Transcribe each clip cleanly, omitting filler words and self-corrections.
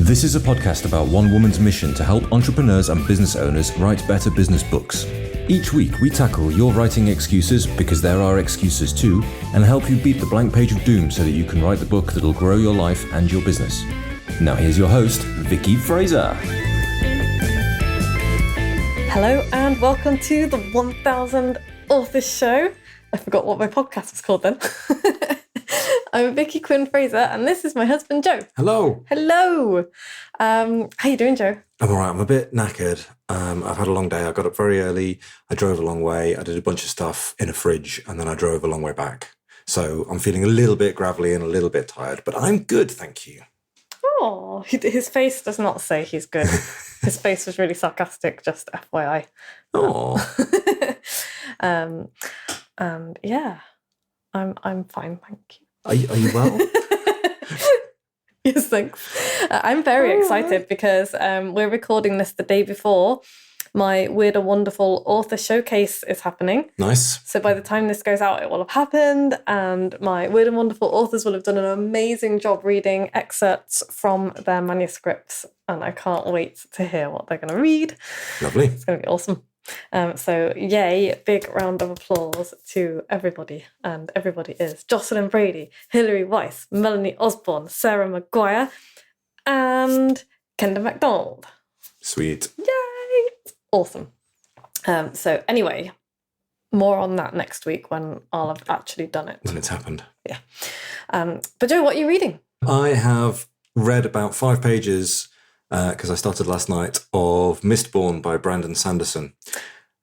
This is a podcast about one woman's mission to help entrepreneurs and business owners write better business books. Each week, we tackle your writing excuses, because there are excuses too, and help you beat the blank page of doom so that you can write the book that'll grow your life and your business. Now here's your host, Vicky Fraser. Hello and welcome to the 1000 Authors Show. I forgot what my podcast was called then. I'm Vicky Quinn Fraser and this is my husband Joe. Hello. Hello. How you doing, Joe? I'm all right. I'm a bit knackered. I've had a long day. I got up very early. I drove a long way. I did a bunch of stuff in a fridge and then I drove a long way back. So I'm feeling a little bit gravelly and a little bit tired, but I'm good, thank you. Oh, his face does not say he's good. His face was really sarcastic, just FYI. Oh. And yeah, I'm fine, thank you. Are you well? Yes, thanks. I'm very excited because we're recording this the day before my Weird and Wonderful Author Showcase is happening. Nice. So by the time this goes out, it will have happened and my Weird and Wonderful authors will have done an amazing job reading excerpts from their manuscripts, and I can't wait to hear what they're going to read. Lovely. It's going to be awesome. So yay, big round of applause to everybody. And everybody is Jocelyn Brady, Hilary Weiss, Melanie Osborne, Sarah Maguire, and Kendra MacDonald. Sweet. Yay! Awesome. So anyway, more on that next week when I'll have actually done it. When it's happened. Yeah. But Joe, what are you reading? I have read about 5 pages because I started last night, of Mistborn by Brandon Sanderson.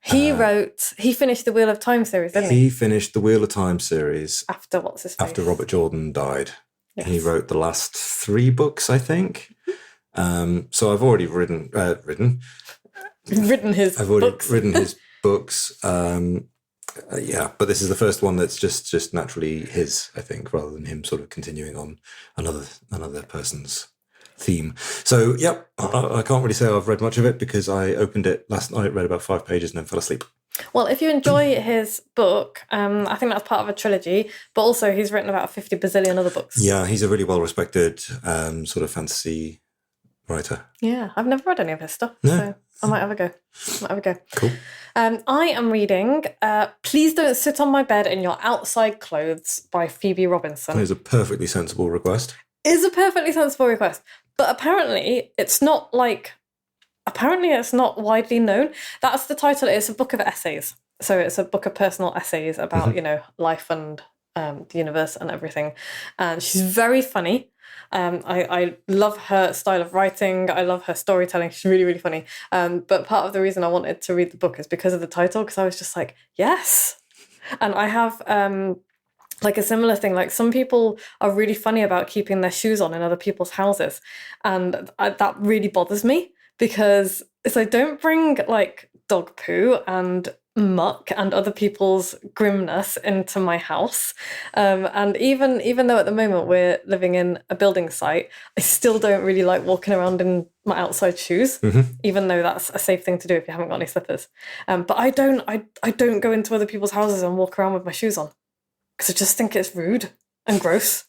He finished the Wheel of Time series, didn't he? He finished the Wheel of Time series. After what's his face? After Robert Jordan died. Yes. He wrote the last 3 books, I think. So I've already written his books. Yeah, but this is the first one that's just naturally his, I think, rather than him sort of continuing on another person's theme. So, yep, I can't really say I've read much of it because I opened it last night, read about 5 pages and then fell asleep. Well, if you enjoy his book, I think that's part of a trilogy, but also he's written about 50 bazillion other books. Yeah, he's a really well-respected sort of fantasy writer. Yeah, I've never read any of his stuff, No. so I might have a go. Cool. I am reading Please Don't Sit on My Bed in Your Outside Clothes by Phoebe Robinson. That is a perfectly sensible request. Is a perfectly sensible request. But apparently it's not widely known. That's the title. It's a book of essays. So it's a book of personal essays about, life and the universe and everything. And she's very funny. I love her style of writing. I love her storytelling. She's really, really funny. But part of the reason I wanted to read the book is because of the title, because I was just like, yes. And I have like a similar thing. Like some people are really funny about keeping their shoes on in other people's houses. And that really bothers me because it's like, don't bring like dog poo and muck and other people's grimness into my house. And even though at the moment we're living in a building site, I still don't really like walking around in my outside shoes, even though that's a safe thing to do if you haven't got any slippers. But I don't go into other people's houses and walk around with my shoes on because I just think it's rude and gross.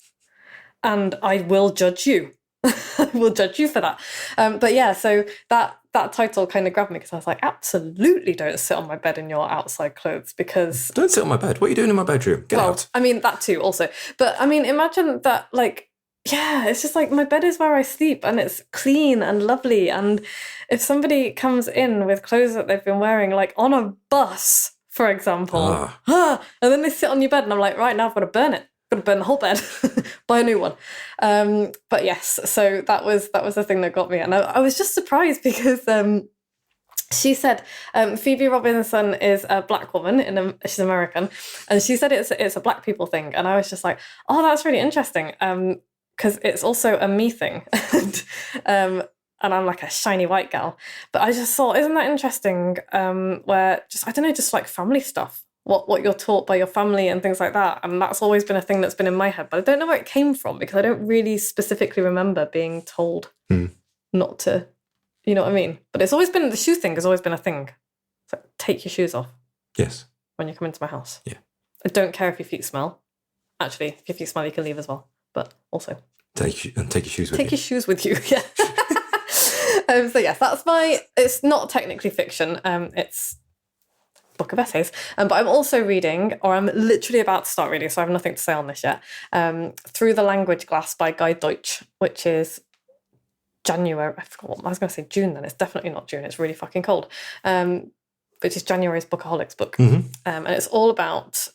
And I will judge you. I will judge you for that. But yeah, so that title kind of grabbed me because I was like, absolutely don't sit on my bed in your outside clothes because... Don't sit on my bed. What are you doing in my bedroom? Get out. I mean, that too also. But I mean, imagine that, like, yeah, it's just like my bed is where I sleep and it's clean and lovely. And if somebody comes in with clothes that they've been wearing, like on a bus, for example, and then they sit on your bed and I'm like, right, now I've got to burn it. Got to burn the whole bed, buy a new one. But yes, so that was the thing that got me. And I was just surprised because she said Phoebe Robinson is a black woman, she's American, and she said it's a black people thing. And I was just like, oh, that's really interesting because it's also a me thing. And I'm like a shiny white gal. But I just thought, isn't that interesting where just, I don't know, just like family stuff. What you're taught by your family and things like that. And that's always been a thing that's been in my head. But I don't know where it came from because I don't really specifically remember being told not to, you know what I mean? But it's always been, the shoe thing has always been a thing. It's like, take your shoes off. Yes. When you come into my house. Yeah. I don't care if your feet smell. Actually, if your feet smell, you can leave as well. But also. Take your shoes with you. Take your shoes with you, yeah. So yes, that's it's not technically fiction. It's a book of essays. But I'm also reading, or I'm literally about to start reading, so I have nothing to say on this yet, Through the Language Glass by Guy Deutsch, which is January. I forgot what I was going to say. June. Then it's definitely not June. It's really fucking cold. Which is January's Bookaholics book, and it's all about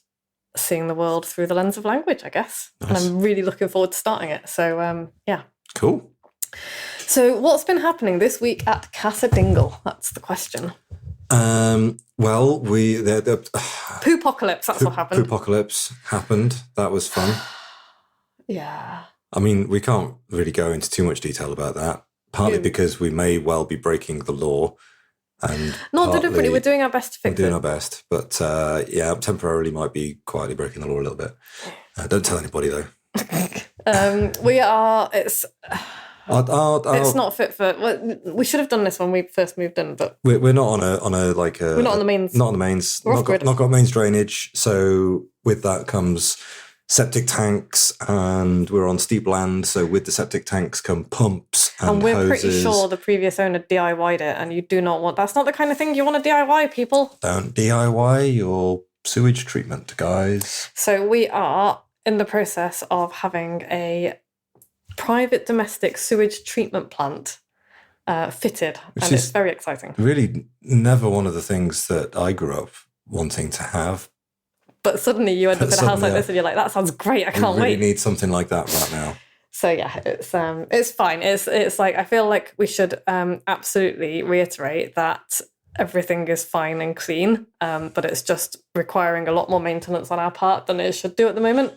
seeing the world through the lens of language, I guess. Nice. And I'm really looking forward to starting it. So yeah, cool. So what's been happening this week at Casa Dingle? That's the question. Well, the Poopocalypse. That's what happened. Poopocalypse happened. That was fun. Yeah. I mean, we can't really go into too much detail about that, partly because we may well be breaking the law. And not deliberately, we're doing our best to fix it. We're doing our best, but temporarily might be quietly breaking the law a little bit. Don't tell anybody though. We are. It's not fit for. Well, we should have done this when we first moved in, but we're not on a like a. We're not on the mains. Not on the mains. Not got mains drainage. So with that comes septic tanks, and we're on steep land. So with the septic tanks come pumps and we're hoses. Pretty sure the previous owner DIY'd it, and you do not want. That's not the kind of thing you want to DIY, people. Don't DIY your sewage treatment, guys. So we are in the process of having a private domestic sewage treatment plant fitted, and it's very exciting. Really, never one of the things that I grew up wanting to have. But suddenly you end up in a house like this and you're like, that sounds great, I can't wait. We really need something like that right now. So yeah, it's fine. It's like, I feel like we should absolutely reiterate that everything is fine and clean, but it's just requiring a lot more maintenance on our part than it should do at the moment,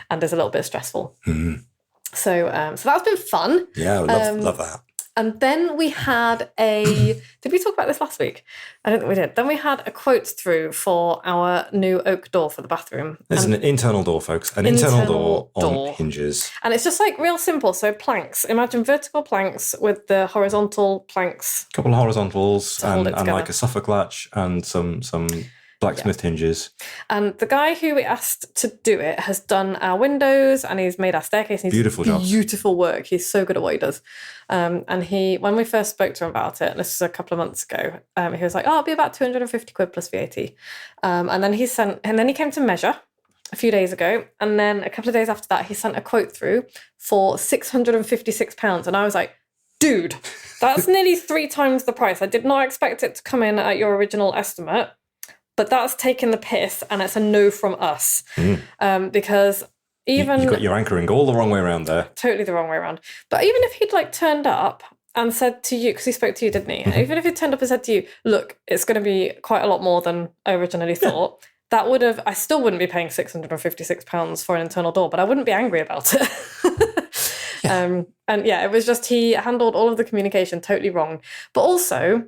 and is a little bit stressful. Mm. So that's been fun. Yeah, I love that. And then we had did we talk about this last week? I don't think we did. Then we had a quote through for our new oak door for the bathroom. It's an internal door, folks. An internal door on hinges. And it's just like real simple. So planks. Imagine vertical planks with the horizontal planks. A couple of horizontals and like a Suffolk latch and some blacksmith hinges. And the guy who we asked to do it has done our windows and he's made our staircase. And beautiful work. He's so good at what he does. And when we first spoke to him about it, and this was a couple of months ago, he was like, "Oh, it'll be about 250 quid plus VAT." And then he came to measure a few days ago, and then a couple of days after that, he sent a quote through for £656, and I was like, "Dude, that's nearly 3 times the price. I did not expect it to come in at your original estimate." But that's taking the piss, and it's a no from us. Because even... You've got your anchoring all the wrong way around there. Totally the wrong way around. But even if he'd turned up and said to you, because he spoke to you, didn't he? Mm-hmm. Even if he turned up and said to you, "Look, it's going to be quite a lot more than I originally thought," that would have... I still wouldn't be paying £656 for an internal door, but I wouldn't be angry about it. And yeah, it was just he handled all of the communication totally wrong. But also...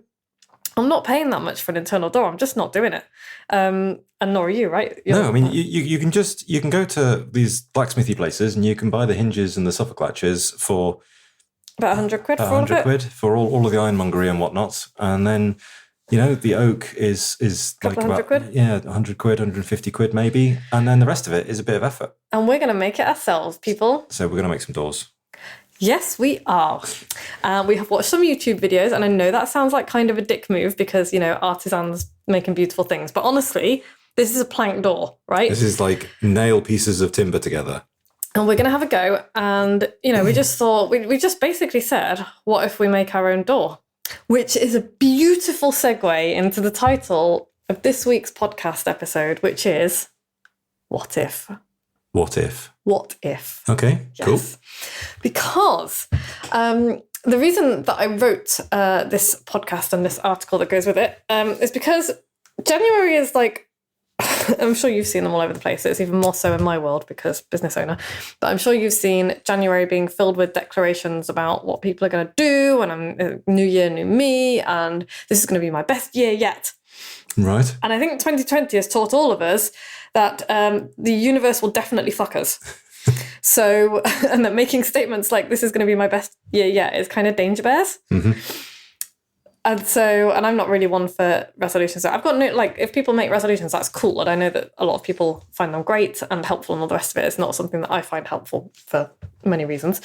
I'm not paying that much for an internal door. I'm just not doing it. And nor are you, right? No, I mean, you can go to these blacksmithy places and you can buy the hinges and the Suffolk latches for about 100 quid for all of it. 100 quid for all of the ironmongery and whatnot. And then, the oak is like about 100 quid, 150 quid maybe. And then the rest of it is a bit of effort. And we're going to make it ourselves, people. So we're going to make some doors. Yes, we are. We have watched some YouTube videos, and I know that sounds like kind of a dick move because, artisans making beautiful things. But honestly, this is a plank door, right? This is like nail pieces of timber together. And we're going to have a go. And, we just thought, we just basically said, what if we make our own door? Which is a beautiful segue into the title of this week's podcast episode, which is, What If? What if? What if? Okay, yes. Cool. Because the reason that I wrote this podcast and this article that goes with it is because January is like, I'm sure you've seen them all over the place. It's even more so in my world because business owner. But I'm sure you've seen January being filled with declarations about what people are going to do, and I'm new year, new me, and this is going to be my best year yet. Right. And I think 2020 has taught all of us that the universe will definitely fuck us. So, and that making statements like this is going to be my best year yet is kind of danger bears. Mm-hmm. And I'm not really one for resolutions. So I've got if people make resolutions, that's cool. And I know that a lot of people find them great and helpful and all the rest of it. It's not something that I find helpful for many reasons.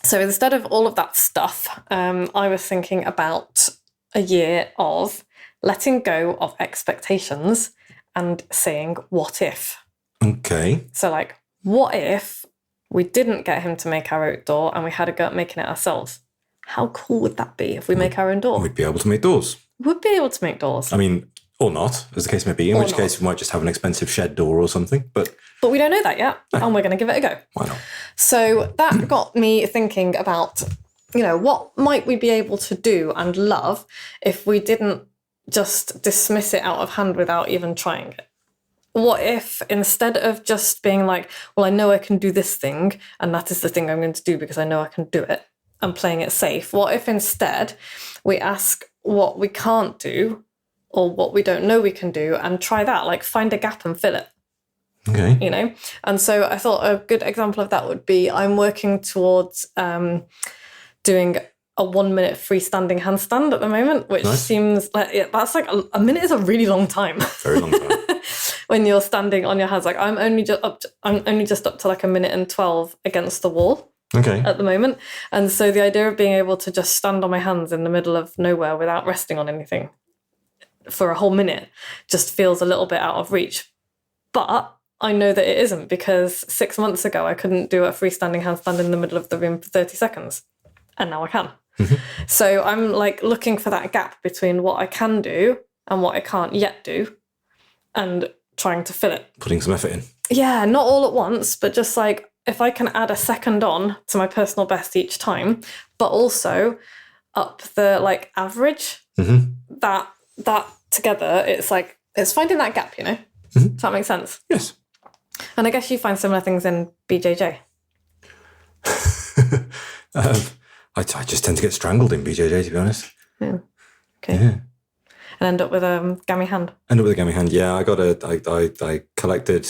So instead of all of that stuff, I was thinking about a year of letting go of expectations and saying, what if? Okay. So like, what if we didn't get him to make our own door and we had a go at making it ourselves? How cool would that be if we make our own door? We'd be able to make doors. We'd be able to make doors. I mean, or not, as the case may be, in which case we might just have an expensive shed door or something. But we don't know that yet, and we're going to give it a go. Why not? So that got me thinking about, what might we be able to do and love if we didn't just dismiss it out of hand without even trying it? What if instead of just being like, well, I know I can do this thing, and that is the thing I'm going to do because I know I can do it, and playing it safe, what if instead we ask what we can't do or what we don't know we can do and try that, like find a gap and fill it? Okay. And so I thought a good example of that would be I'm working towards doing a 1 minute freestanding handstand at the moment, which seems like that's like a minute is a really long time. Very long time. When you're standing on your hands, like I'm only just up to like 1 minute and 12 against the wall. Okay. At the moment. And so the idea of being able to just stand on my hands in the middle of nowhere without resting on anything for a whole minute just feels a little bit out of reach. But I know that it isn't, because 6 months ago I couldn't do a freestanding handstand in the middle of the room for 30 seconds. And now I can. So I'm like looking for that gap between what I can do and what I can't yet do and trying to fill it. Putting some effort in. Yeah, not all at once, but just like if I can add a second on to my personal best each time, but also up the like average, that together, it's like, it's finding that gap, Does that make sense? Yes. And I guess you find similar things in BJJ. I just tend to get strangled in BJJ, to be honest. Yeah. Okay. Yeah. And end up with a gammy hand. End up with a gammy hand. Yeah, I collected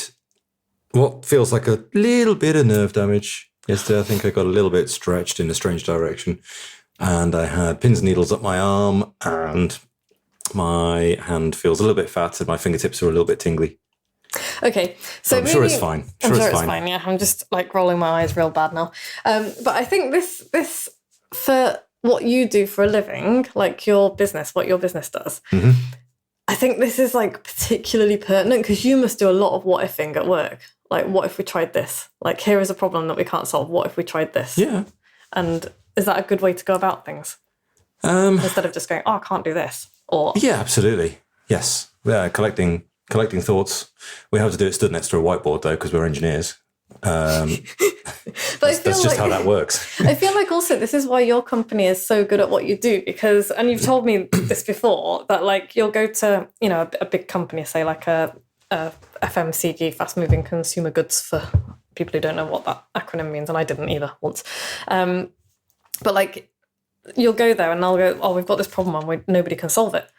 what feels like a little bit of nerve damage yesterday. I think I got a little bit stretched in a strange direction, and I had pins and needles up my arm, and my hand feels a little bit fat, and my fingertips are a little bit tingly. Okay, so I'm sure it's fine. I'm sure it's fine. Yeah, I'm just like rolling my eyes real bad now. But I think this for what you do for a living, like your business, what your business does. I think this is like particularly pertinent because you must do a lot of what ifing at work. Like, what if we tried this? Like, here is a problem that we can't solve. What if we tried this? Yeah. And is that a good way to go about things? Instead of just going, oh, I can't do this. Or yeah, absolutely. Yes. Yeah, collecting thoughts. We have to do it stood next to a whiteboard though, because we're engineers. But that's just how that works. I feel like also this is why your company is so good at what you do, because, and you've told me this before, that like you'll go to, a big company, say like a FMCG, fast moving consumer goods, for people who don't know what that acronym means, and I didn't either once. But like you'll go there and they'll go, oh, we've got this problem and nobody can solve it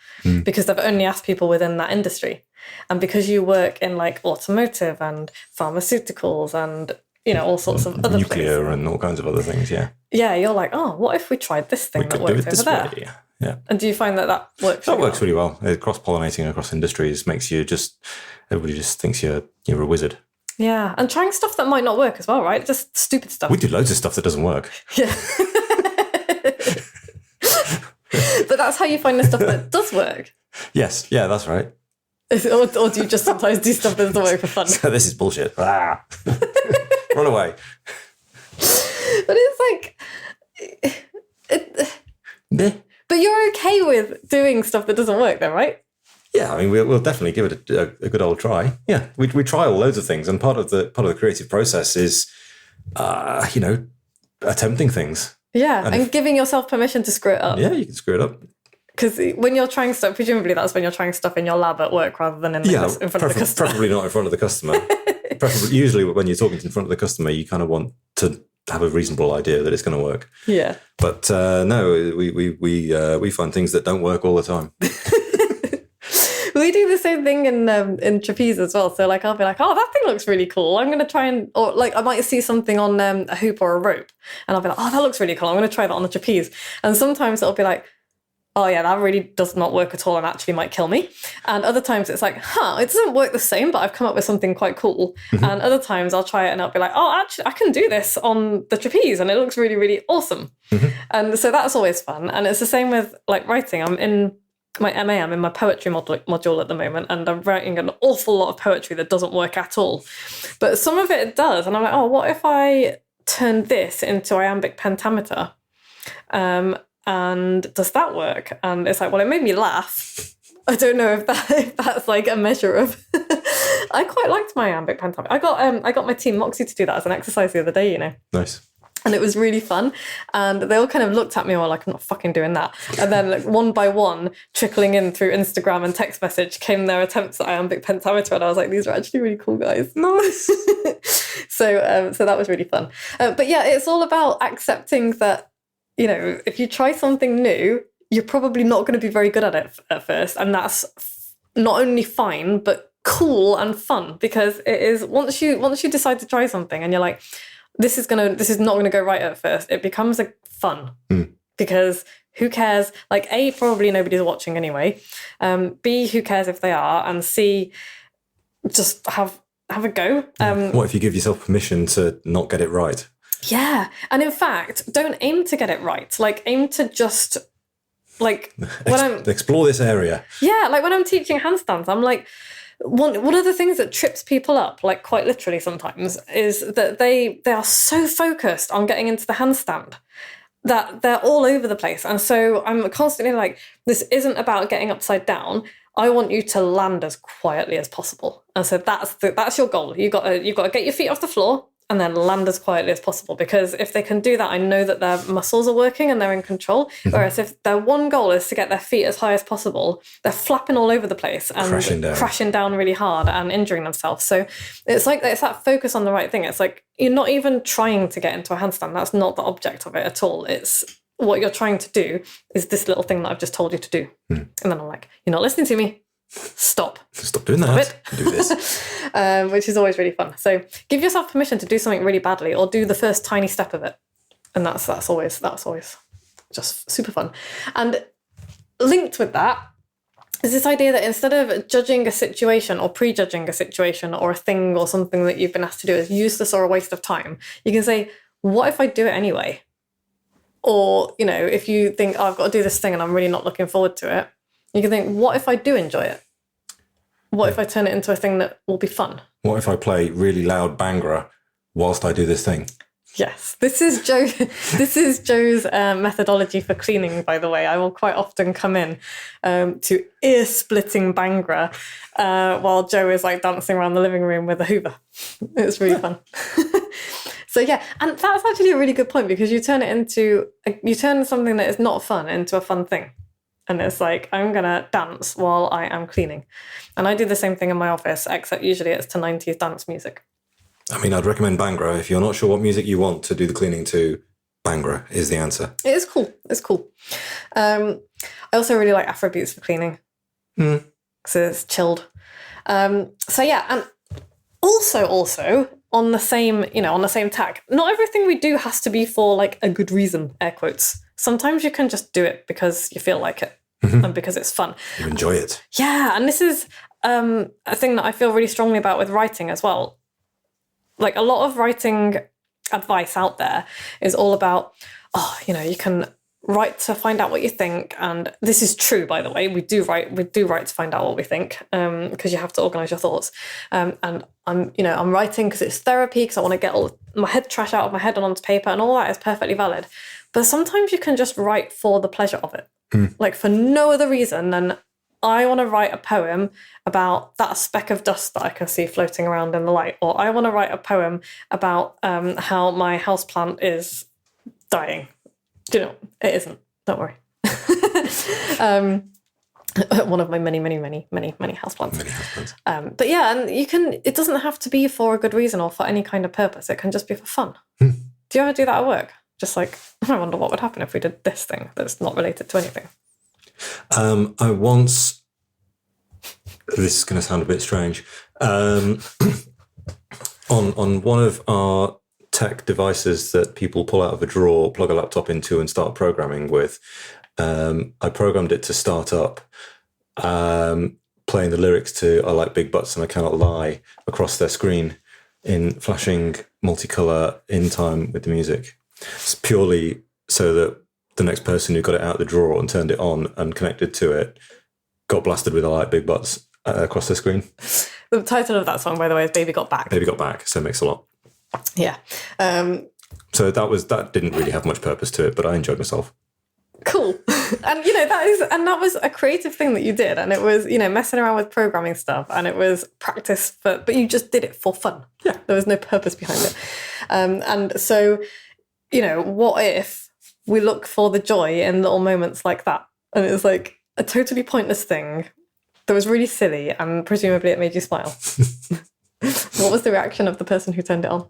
because they've only asked people within that industry. And because you work in like automotive and pharmaceuticals and, all sorts of other nuclear things. And all kinds of other things, yeah. Yeah, you're like, oh, what if we tried this thing that works over there? Way, yeah. And do you find that works? That works really well. Cross-pollinating across industries makes you everybody just thinks you're a wizard. Yeah, and trying stuff that might not work as well, right? Just stupid stuff. We do loads of stuff that doesn't work. Yeah. But that's how you find the stuff that does work. Yes, yeah, that's right. Or do you just sometimes do stuff that doesn't work for fun? So this is bullshit. Run away. But it's like... But you're okay with doing stuff that doesn't work then, right? Yeah, I mean, we'll definitely give it a good old try. Yeah, we trial loads of things, and part of the creative process is, attempting things. Yeah, and giving yourself permission to screw it up. Yeah, you can screw it up. Because when you're trying stuff, presumably that's when you're trying stuff in your lab at work rather than in front of the customer. Preferably not in front of the customer. Usually when you're talking in front of the customer, you kind of want to have a reasonable idea that it's going to work. Yeah. But no, we find things that don't work all the time. We do the same thing in trapeze as well. So like I'll be like, oh, that thing looks really cool. I'm going to try or like I might see something on a hoop or a rope, and I'll be like, oh, that looks really cool. I'm going to try that on the trapeze. And sometimes it'll be like, oh yeah, that really does not work at all and actually might kill me. And other times it's like, it doesn't work the same, but I've come up with something quite cool. And other times I'll try it and I'll be like, oh, actually, I can do this on the trapeze and it looks really, really awesome. And so that's always fun. And it's the same with like writing. I'm in my MA, I'm in my poetry module at the moment, and I'm writing an awful lot of poetry that doesn't work at all. But some of it does. And I'm like, oh, what if I turn this into iambic pentameter? And does that work? And it's like, well, it made me laugh. I don't know if that's like a measure of. I quite liked my iambic pentameter. I got my team Moxie to do that as an exercise the other day. You know, Nice. And it was really fun. And they all kind of looked at me and were like, I'm not fucking doing that. And then like one by one, trickling in through Instagram and text message came their attempts at iambic pentameter. And I was like, these are actually really cool guys. Nice. So that was really fun. But yeah, it's all about accepting that, you know, if you try something new, you're probably not going to be very good at it at first. And that's not only fine, but cool and fun, because it is once you decide to try something and you're like, this is not going to go right at first, it becomes like fun because who cares? Like A, probably nobody's watching anyway. B, who cares if they are? And C, just have a go. What if you give yourself permission to not get it right? Yeah. And in fact, don't aim to get it right. Like aim to just like explore this area. Yeah. Like when I'm teaching handstands, I'm like, one of the things that trips people up, like quite literally sometimes, is that they are so focused on getting into the handstand that they're all over the place. And so I'm constantly like, this isn't about getting upside down. I want you to land as quietly as possible. And so that's your goal. You got to get your feet off the floor and then land as quietly as possible. Because if they can do that, I know that their muscles are working and they're in control. Whereas if their one goal is to get their feet as high as possible, they're flapping all over the place and crashing down really hard and injuring themselves. So it's that focus on the right thing. It's like you're not even trying to get into a handstand. That's not the object of it at all. It's what you're trying to do is this little thing that I've just told you to do. And then I'm like, you're not listening to me. Stop doing that. Do this. Which is always really fun. So give yourself permission to do something really badly or do the first tiny step of it. And that's always just super fun. And linked with that is this idea that instead of judging a situation or prejudging a situation or a thing or something that you've been asked to do as useless or a waste of time, you can say, what if I do it anyway? Or, you know, if you think, oh, I've got to do this thing and I'm really not looking forward to it, you can think, what if I do enjoy it? What if I turn it into a thing that will be fun? What if I play really loud Bhangra whilst I do this thing? Yes, this is Joe. This is Joe's methodology for cleaning. By the way, I will quite often come in to ear-splitting Bhangra while Joe is like dancing around the living room with a Hoover. It's really fun. So yeah, and that's actually a really good point because you turn something that is not fun into a fun thing. And it's like, I'm going to dance while I am cleaning. And I do the same thing in my office, except usually it's to 90s dance music. I mean, I'd recommend Bhangra. If you're not sure what music you want to do the cleaning to, Bhangra is the answer. It is cool. It's cool. I also really like Afrobeats for cleaning. Because it's chilled. So yeah, and also on the same tack, not everything we do has to be for like a good reason, air quotes. Sometimes you can just do it because you feel like it and because it's fun. You enjoy it. Yeah, and this is a thing that I feel really strongly about with writing as well. Like a lot of writing advice out there is all about, you can write to find out what you think. And this is true, by the way. We do write to find out what we think because you have to organise your thoughts. And I'm writing because it's therapy, because I want to get all my head trash out of my head and onto paper, and all that is perfectly valid. But sometimes you can just write for the pleasure of it, like for no other reason than I want to write a poem about that speck of dust that I can see floating around in the light, or I want to write a poem about how my houseplant is dying. Do you know, it isn't. Don't worry. One of my many houseplants. But yeah, and it doesn't have to be for a good reason or for any kind of purpose. It can just be for fun. Do you ever do that at work? Just like, I wonder what would happen if we did this thing that's not related to anything. I once, this is going to sound a bit strange, on one of our tech devices that people pull out of a drawer, plug a laptop into and start programming with, I programmed it to start up playing the lyrics to I Like Big Butts and I Cannot Lie across their screen in flashing multicolour in time with the music. It's purely so that the next person who got it out the drawer and turned it on and connected to it got blasted with I Like Big Butts across the screen. The title of that song, by the way, is Baby Got Back. Baby Got Back, so it makes a lot. Yeah. So that didn't really have much purpose to it, but I enjoyed myself. Cool. And that was a creative thing that you did, and it was, messing around with programming stuff, and it was practice but you just did it for fun. Yeah. There was no purpose behind it. And so, what if we look for the joy in little moments like that? And it was like a totally pointless thing that was really silly, and presumably it made you smile. What was the reaction of the person who turned it on?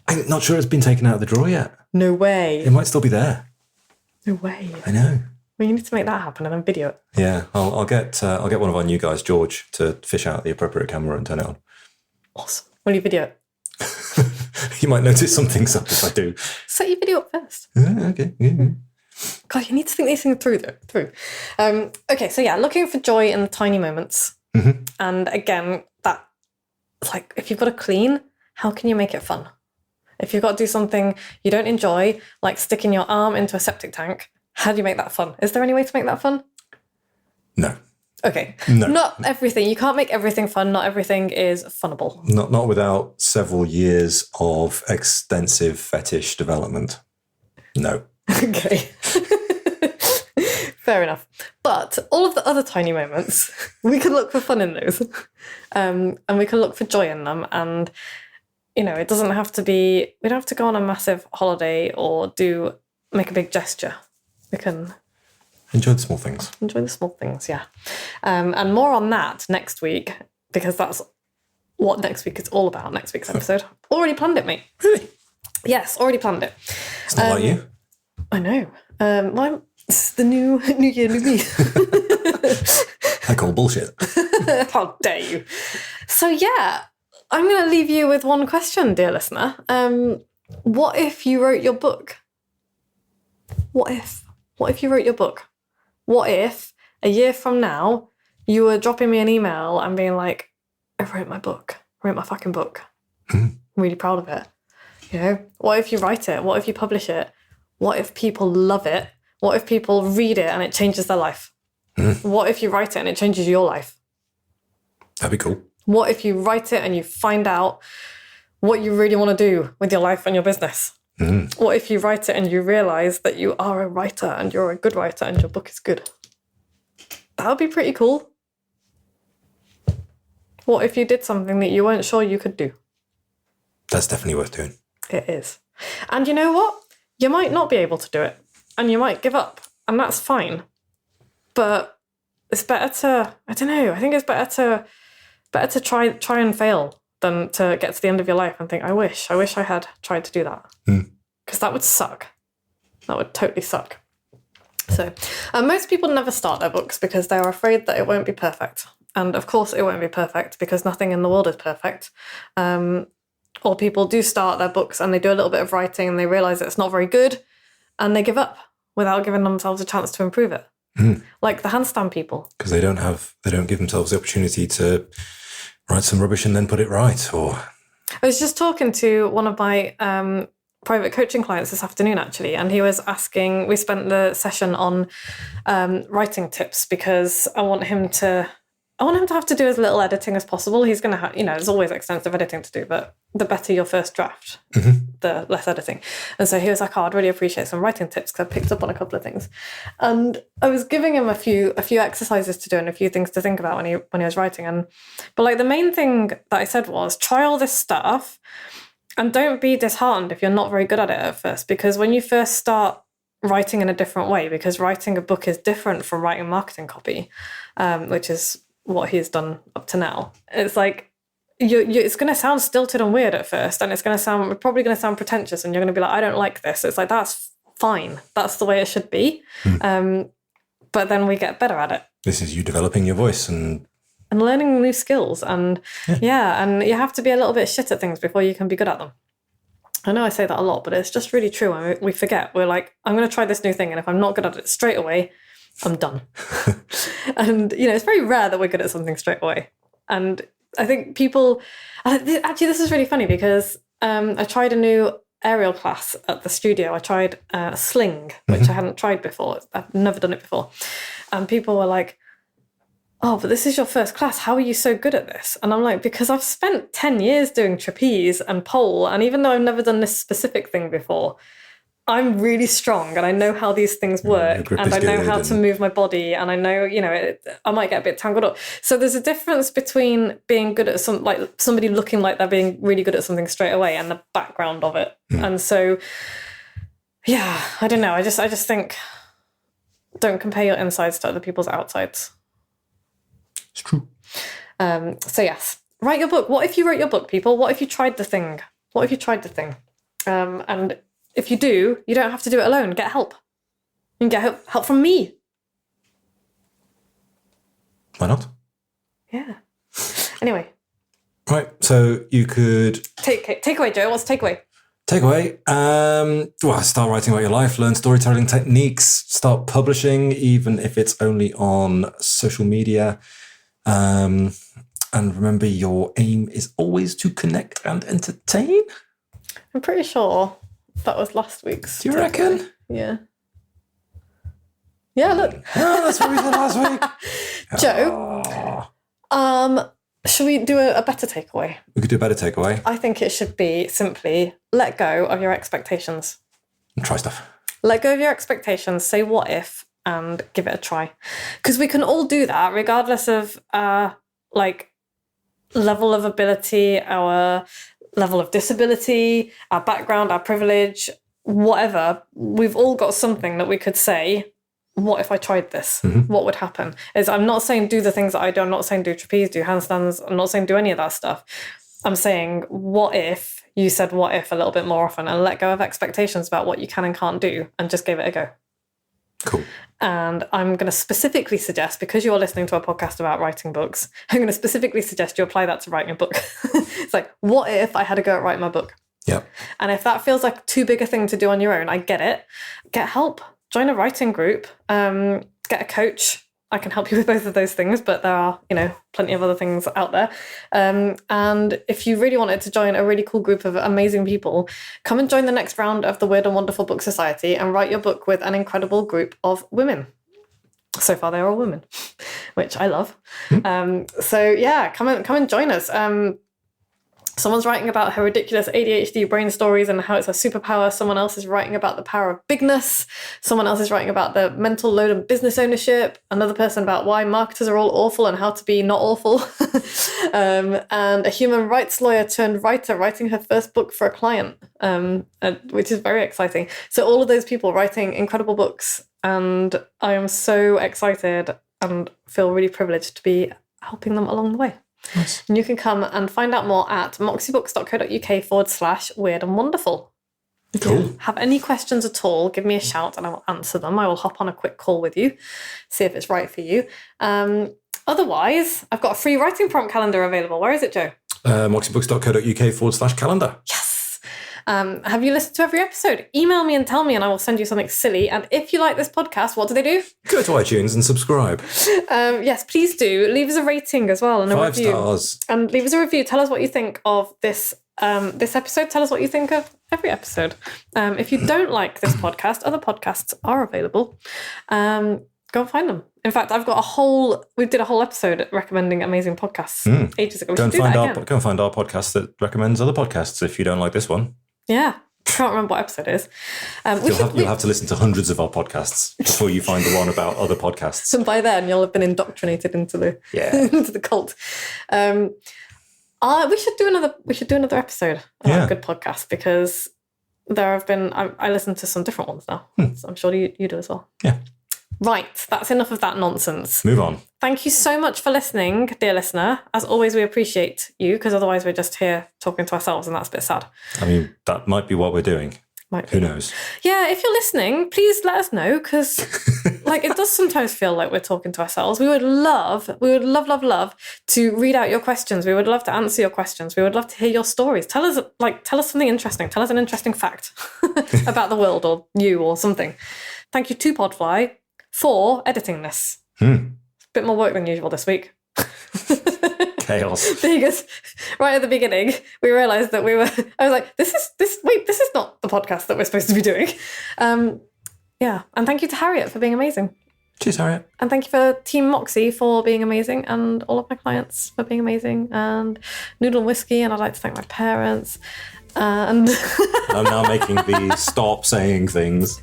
I'm not sure it's been taken out of the drawer yet. No way. It might still be there. No way. I know. Well, you need to make that happen and then video it. Yeah, I'll get one of our new guys, George, to fish out the appropriate camera and turn it on. Awesome. Will you video it? You might notice some things up if I do. Set your video up first. Okay. Yeah. God, you need to think these things through. Okay, so yeah, looking for joy in the tiny moments. Mm-hmm. And again, that, like, if you've got to clean, how can you make it fun? If you've got to do something you don't enjoy, like sticking your arm into a septic tank, how do you make that fun? Is there any way to make that fun? No. Okay. No. Not everything. You can't make everything fun. Not everything is funnable. Not without several years of extensive fetish development. No. Okay. Fair enough. But all of the other tiny moments, we can look for fun in those. And we can look for joy in them. And, it doesn't have to be, we don't have to go on a massive holiday or make a big gesture. We can enjoy the small things. Enjoy the small things, yeah. And more on that next week, because that's what next week is all about, next week's episode. Already planned it, mate. Really? Yes, already planned it. It's not like you. I know. It's the new year, new me. I call bullshit. How dare you? So yeah, I'm going to leave you with one question, dear listener. What if you wrote your book? What if? What if you wrote your book? What if a year from now you were dropping me an email and being like, I wrote my book. I wrote my fucking book. I'm really proud of it. What if you write it? What if you publish it? What if people love it? What if people read it and it changes their life? What if you write it and it changes your life? That'd be cool. What if you write it and you find out what you really want to do with your life and your business? What if you write it and you realise that you are a writer and you're a good writer and your book is good? That would be pretty cool. What if you did something that you weren't sure you could do? That's definitely worth doing. It is. And you know what? You might not be able to do it and you might give up, and that's fine. But it's better to, I don't know, I think it's better to try and fail than to get to the end of your life and think, I wish I had tried to do that. Because that would suck. That would totally suck. So most people never start their books because they're afraid that it won't be perfect. And of course it won't be perfect because nothing in the world is perfect. Or people do start their books and they do a little bit of writing and they realise it's not very good and they give up without giving themselves a chance to improve it. Like the handstand people. Because they don't give themselves the opportunity to write some rubbish and then put it right. Or I was just talking to one of my private coaching clients this afternoon, actually, and he was asking, we spent the session on writing tips because I want him to have to do as little editing as possible. He's going to have, there's always extensive editing to do, but the better your first draft, the less editing. And so he was like, I'd really appreciate some writing tips because I picked up on a couple of things. And I was giving him a few exercises to do and a few things to think about when he was writing. But like the main thing that I said was try all this stuff and don't be disheartened if you're not very good at it at first, because when you first start writing in a different way, because writing a book is different from writing marketing copy, which is what he's done up to now. It's like it's going to sound stilted and weird at first, and it's probably going to sound pretentious, and you're going to be like, I don't like this. It's like, that's fine. That's the way it should be. But then we get better at it. This is you developing your voice and learning new skills, and and you have to be a little bit shit at things before you can be good at them. I know I say that a lot, but it's just really true. I mean, we forget. We're like, I'm going to try this new thing, and if I'm not good at it straight away, I'm done. And, it's very rare that we're good at something straight away. And I think people... Actually, this is really funny because I tried a new aerial class at the studio. I tried sling, which I hadn't tried before. I've never done it before. And people were like, oh, but this is your first class. How are you so good at this? And I'm like, because I've spent 10 years doing trapeze and pole. And even though I've never done this specific thing before, I'm really strong and I know how these things work and I know how to move my body and I know, I might get a bit tangled up. So there's a difference between being good at somebody looking like they're being really good at something straight away and the background of it. And so, yeah, I don't know. I just think don't compare your insides to other people's outsides. It's true. So yes, write your book. What if you wrote your book, people? What if you tried the thing? And if you do, you don't have to do it alone. Get help. You can get help from me. Why not? Yeah. Anyway. Right. So you could take away, Joe. What's takeaway? Takeaway. Start writing about your life. Learn storytelling techniques. Start publishing, even if it's only on social media. And remember, your aim is always to connect and entertain. I'm pretty sure that was last week's. Do you reckon? Yeah. Yeah, look. Oh, that's what we did last week. Joe, should we do a better takeaway? We could do a better takeaway. I think it should be simply let go of your expectations. And try stuff. Let go of your expectations, say what if, and give it a try. Because we can all do that regardless of level of ability, our level of disability, our background, our privilege, whatever. We've all got something that we could say, what if I tried this? What would happen? I'm not saying do the things that I do. I'm not saying do trapeze, do handstands. I'm not saying do any of that stuff. I'm saying what if you said what if a little bit more often and let go of expectations about what you can and can't do and just give it a go. Cool. And I'm going to specifically suggest, because you're listening to a podcast about writing books, I'm going to specifically suggest you apply that to writing a book. It's like, what if I had a go at writing my book? Yeah. And if that feels like too big a thing to do on your own, I get it. Get help. Join a writing group. Get a coach. I can help you with both of those things, but there are, plenty of other things out there. And if you really wanted to join a really cool group of amazing people, come and join the next round of the Weird and Wonderful Book Society and write your book with an incredible group of women. So far, they're all women, which I love. So yeah, come and join us. Someone's writing about her ridiculous ADHD brain stories and how it's a superpower. Someone else is writing about the power of bigness. Someone else is writing about the mental load of business ownership. Another person about why marketers are all awful and how to be not awful. And a human rights lawyer turned writer writing her first book for a client, which is very exciting. So all of those people writing incredible books. And I am so excited and feel really privileged to be helping them along the way. Nice. And you can come and find out more at moxiebooks.co.uk/weird and wonderful. Cool. If you have any questions at all, give me a shout and I will answer them. I will hop on a quick call with you, see if it's right for you. Otherwise, I've got a free writing prompt calendar available. Where is it, Joe? moxiebooks.co.uk/calendar. Yes. Have you listened to every episode? Email me and tell me and I will send you something silly. And if you like this podcast, what do they do? Go to iTunes and subscribe. Yes, please do. Leave us a rating as well and a 5 review. stars. And leave us a review. Tell us what you think of this episode. Tell us what you think of every episode. If you don't like this podcast, other podcasts are available. Go and find them. In fact, we did a whole episode recommending amazing podcasts ages ago. Go and find our podcast that recommends other podcasts if you don't like this one. Yeah. I can't remember what episode it is. You'll have to listen to hundreds of our podcasts before you find the one about other podcasts. And by then, you'll have been indoctrinated into the into the cult. We should do another episode about a good podcast because there have been. I listened to some different ones now. So I'm sure you do as well. Yeah. Right, that's enough of that nonsense. Move on. Thank you so much for listening, dear listener. As always, we appreciate you because otherwise we're just here talking to ourselves and that's a bit sad. I mean, that might be what we're doing. Might be. Who knows? Yeah, if you're listening, please let us know, because like it does sometimes feel like we're talking to ourselves. We would love to read out your questions. We would love to answer your questions. We would love to hear your stories. Tell us something interesting. Tell us an interesting fact about the world or you or something. Thank you to Podfly for editing this. It's a bit more work than usual this week. Chaos. Because right at the beginning, we realised that I was like, this is not the podcast that we're supposed to be doing. Yeah. And thank you to Harriet for being amazing. Cheers, Harriet. And thank you for Team Moxie for being amazing, and all of my clients for being amazing, and Noodle and Whiskey, and I'd like to thank my parents. And I'm now making the stop saying things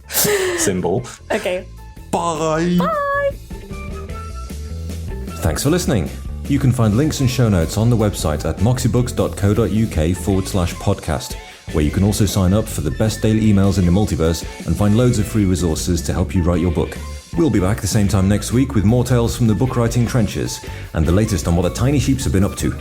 symbol. Okay. Bye. Bye. Thanks for listening. You can find links and show notes on the website at moxiebooks.co.uk/podcast, where you can also sign up for the best daily emails in the multiverse and find loads of free resources to help you write your book. We'll be back the same time next week with more tales from the book writing trenches and the latest on what the tiny sheeps have been up to.